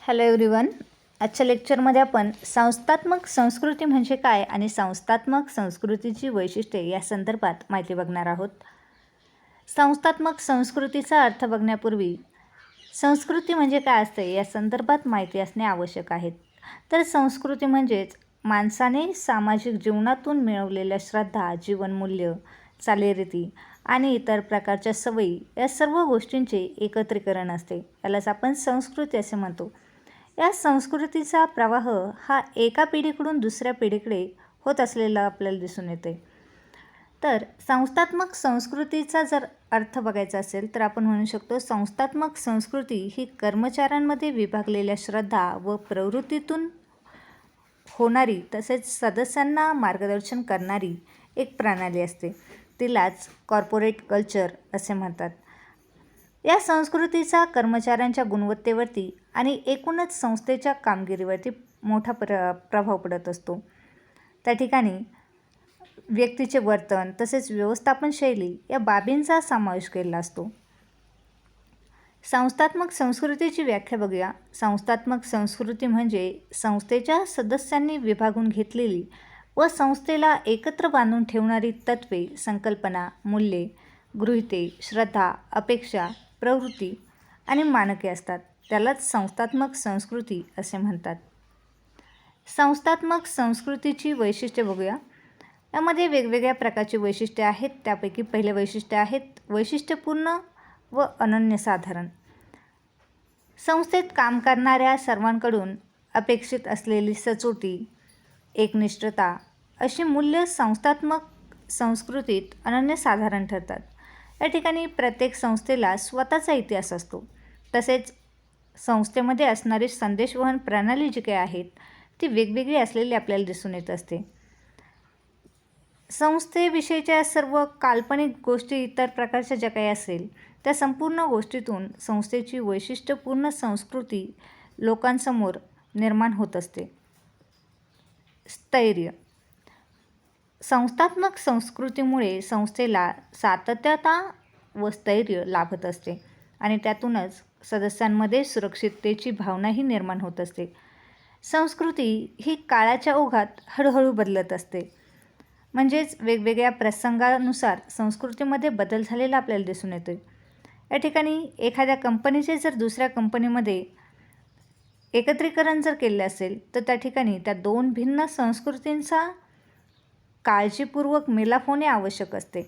Hello everyone. आजच्या लेक्चरमध्ये आपण संस्थात्मक संस्कृती म्हणजे काय आणि संस्थात्मक संस्कृतीची वैशिष्ट्ये या संदर्भात माहिती बघणार आहोत. संस्थात्मक संस्कृतीचा अर्थ बघण्यापूर्वी संस्कृती म्हणजे काय असते या संदर्भात माहिती असणे आवश्यक आहे. तर संस्कृती म्हणजेच माणसाने सामाजिक जीवनातून मिळवलेल्या श्रद्धा, जीवनमूल्य, चालीरीती आणि इतर प्रकारच्या सवयी या सर्व गोष्टींचे एकत्रीकरण असते. यालाच आपण संस्कृती असे म्हणतो. या संस्कृतीचा प्रवाह हा एका पिढीकडून दुसऱ्या पिढीकडे होत असलेला आपल्याला दिसून येते. तर संस्थात्मक संस्कृतीचा जर अर्थ बघायचा असेल तर आपण म्हणू शकतो संस्थात्मक संस्कृती ही कर्मचाऱ्यांमध्ये विभागलेल्या श्रद्धा व प्रवृत्तीतून होणारी तसेच सदस्यांना मार्गदर्शन करणारी एक प्रणाली असते. तिलाच कॉर्पोरेट कल्चर असे म्हणतात. या संस्कृतीचा कर्मचाऱ्यांच्या गुणवत्तेवरती आणि एकूणच संस्थेच्या कामगिरीवरती मोठा प्रभाव पडत असतो. त्या ठिकाणी व्यक्तीचे वर्तन तसेच व्यवस्थापन शैली या बाबींचा समावेश केलेला असतो. संस्थात्मक संस्कृतीची व्याख्या बघूया. संस्थात्मक संस्कृती म्हणजे संस्थेच्या सदस्यांनी विभागून घेतलेली व संस्थेला एकत्र बांधून ठेवणारी तत्त्वे, संकल्पना, मूल्ये, गृहीते, श्रद्धा, अपेक्षा, प्रवृत्ती आणि मानके असतात. त्यालाच संस्थात्मक संस्कृती असे म्हणतात. संस्थात्मक संस्कृतीची वैशिष्ट्ये बघूया. यामध्ये वेगवेगळ्या प्रकारची वैशिष्ट्ये आहेत. त्यापैकी पहिले वैशिष्ट्य आहेत वैशिष्ट्यपूर्ण व अनन्यसाधारण. संस्थेत काम करणाऱ्या सर्वांकडून अपेक्षित असलेली सचोटी, एकनिष्ठता अशी मूल्य संस्थात्मक संस्कृतीत अनन्यसाधारण ठरतात. या ठिकाणी प्रत्येक संस्थेला स्वतःचा इतिहास असतो. तसेच संस्थेमध्ये असणारी संदेशवहन प्रणाली जी काही आहेत ती वेगवेगळी असलेली आपल्याला दिसून येत असते. संस्थेविषयीच्या सर्व काल्पनिक गोष्टी इतर प्रकारच्या ज्या काही असेल त्या संपूर्ण गोष्टीतून संस्थेची वैशिष्ट्यपूर्ण संस्कृती लोकांसमोर निर्माण होत असते. स्थैर्य. संस्थात्मक संस्कृतीमुळे संस्थेला सातत्यता व स्थैर्य लाभत असते आणि त्यातूनच सदस्यांमध्ये सुरक्षिततेची भावनाही निर्माण होत असते. संस्कृती ही काळाच्या ओघात हळूहळू बदलत असते. म्हणजेच वेगवेगळ्या प्रसंगानुसार संस्कृतीमध्ये बदल झालेला आपल्याला दिसून येतो. या ठिकाणी एखाद्या कंपनीचे जर दुसऱ्या कंपनीमध्ये एकत्रीकरण जर केले असेल तर त्या ठिकाणी त्या दोन भिन्न संस्कृतींचा काळजीपूर्वक मिलाफ होणे आवश्यक असते.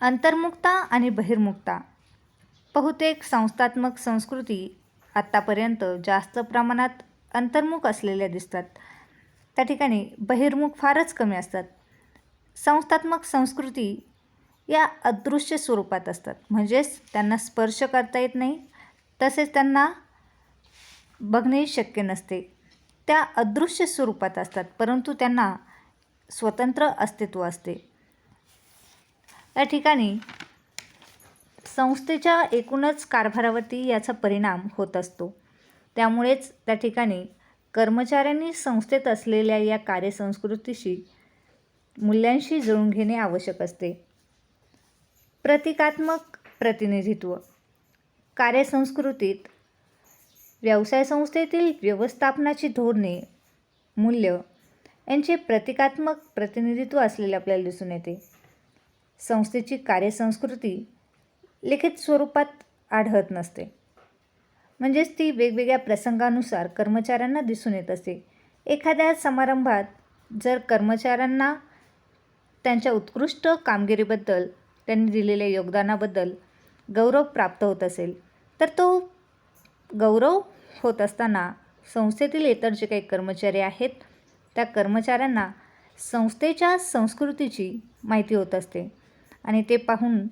अंतर्मुखता आणि बहिर्मुखता. बहुतेक संस्थात्मक संस्कृती आत्तापर्यंत जास्त प्रमाणात अंतर्मुख असलेल्या दिसतात. त्या ठिकाणी बहिर्मुख फारच कमी असतात. संस्थात्मक संस्कृती या अदृश्य स्वरूपात असतात. म्हणजेच त्यांना स्पर्श करता येत नाही तसेच त्यांना बघणेही शक्य नसते. त्या अदृश्य स्वरूपात असतात परंतु त्यांना स्वतंत्र अस्तित्व असते. या ठिकाणी संस्थेच्या एकूणच कारभारावरती याचा परिणाम होत असतो. त्यामुळेच त्या ठिकाणी कर्मचाऱ्यांनी संस्थेत असलेल्या या कार्यसंस्कृतीशी मूल्यांशी जुळवून घेणे आवश्यक असते. प्रतिकात्मक प्रतिनिधित्व. कार्यसंस्कृतीत व्यवसाय संस्थेतील व्यवस्थापनाची धोरणे, मूल्य यांचे प्रतिकात्मक प्रतिनिधित्व असलेले आपल्याला दिसून येते. संस्थेची कार्यसंस्कृती लिखित स्वरूपात आढळत नसते. म्हणजेच ती वेगवेगळ्या प्रसंगानुसार कर्मचाऱ्यांना दिसून येत असते. एखाद्या समारंभात जर कर्मचाऱ्यांना त्यांच्या उत्कृष्ट कामगिरीबद्दल, त्यांनी दिलेल्या योगदानाबद्दल गौरव प्राप्त होत असेल तर तो गौरव होत असताना संस्थेतील इतर जे काही कर्मचारी आहेत त्या कर्मचाऱ्यांना संस्थेच्या संस्कृतीची माहिती होत असते आणि ते पाहून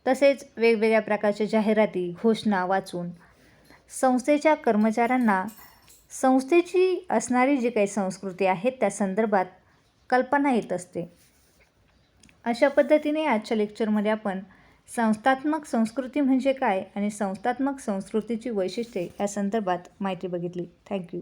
तसेच वेगवेगळ्या प्रकारच्या जाहिराती, घोषणा वाचून संस्थेच्या कर्मचाऱ्यांना संस्थेची असणारी जी काही संस्कृती आहे त्या संदर्भात कल्पना येत असते. अशा पद्धतीने आजच्या लेक्चरमध्ये आपण संस्थात्मक संस्कृती म्हणजे काय आणि संस्थात्मक संस्कृतीची वैशिष्ट्ये या संदर्भात माहिती बघितली. थँक्यू.